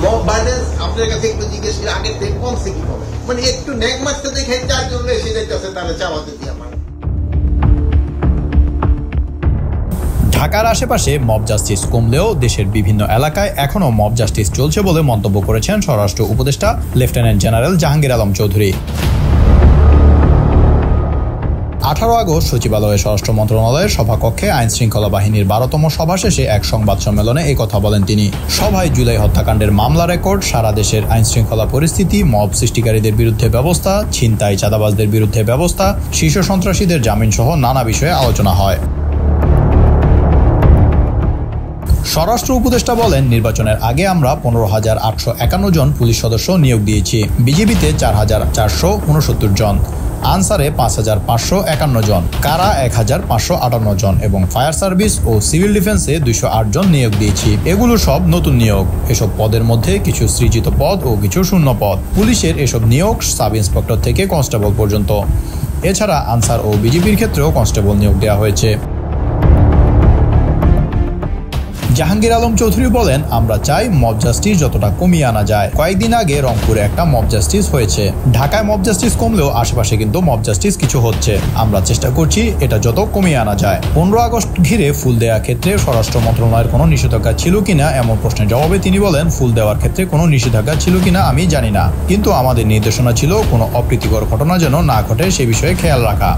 Mob violence আপনার কাছে একটু জিজ্ঞেস করে আগের থেকে কমছে কি হবে, মানে একটু ন্যাক মাছটা দেখে চারজন এসে যাইতেছে তাহলে চাওয়াতে দিয়ে আমার। ঢাকার আশেপাশে মব জাস্টিস কমলেও দেশের বিভিন্ন এলাকায় এখনও মব জাস্টিস চলছে বলে মন্তব্য করেছেন স্বরাষ্ট্র উপদেষ্টা lieutenant general Jahangir Alam Chowdhury. 18 August সচিবালয়ে স্বরাষ্ট্র মন্ত্রণালয়ের সভাকক্ষে আইন শৃঙ্খলা বাহিনীর 12তম সভা শেষে এক সংবাদ সম্মেলনে এই কথা বলেন তিনি। সভায় জুলাই হত্যাকাণ্ডের মামলা রেকর্ড, সারা দেশের আইন শৃঙ্খলা পরিস্থিতি, মব সৃষ্টিকারীদের বিরুদ্ধে ব্যবস্থা, ছিনতাই চাঁদাবাজদের বিরুদ্ধে ব্যবস্থা, শীর্ষ সন্ত্রাসীদের জামিন সহ নানা বিষয়ে আলোচনা হয়। স্বরাষ্ট্র উপদেষ্টা বলেন, নির্বাচনের আগে আমরা 15,851 জন পুলিশ সদস্য নিয়োগ দিয়েছি। বিজিবিতে 4,469 জন, আনসারে 5,551 জন, কারা 1,558 জন এবং ফায়ার সার্ভিস ও সিভিল ডিফেন্সে 208 জন নিয়োগ দিয়েছি। এগুলো সব নতুন নিয়োগ। এসব পদের মধ্যে কিছু সৃজিত পদ ও কিছু শূন্য পদ। পুলিশের এসব নিয়োগ সাব ইন্সপেক্টর থেকে কনস্টেবল পর্যন্ত। এছাড়া আনসার ও বিজিবির ক্ষেত্রেও কনস্টেবল নিয়োগ দেওয়া হয়েছে। জাহাঙ্গীর আলম চৌধুরী বলেন, আমরা চাই মব জাস্টিস যতটা কমিয়ে আনা যায়। কয়েকদিন আগে রংপুরে একটা মব জাস্টিস হয়েছে। ঢাকায় মব জাস্টিস কমলেও আশেপাশে কিন্তু মব জাস্টিস কিছু হচ্ছে। আমরা চেষ্টা করছি এটা যত কমিয়ে আনা যায়। 15 আগস্ট ঘিরে ফুল দেওয়ার ক্ষেত্রে স্বরাষ্ট্র মন্ত্রণালয়ের কোনো নিষেধাজ্ঞা ছিল কিনা এমন প্রশ্নের জবাবে তিনি বলেন, ফুল দেওয়ার ক্ষেত্রে কোনো নিষেধাজ্ঞা ছিল কিনা আমি জানি না, কিন্তু আমাদের নির্দেশনা ছিল কোনো অপ্রীতিকর ঘটনা যেন না ঘটে সে বিষয়ে খেয়াল রাখা।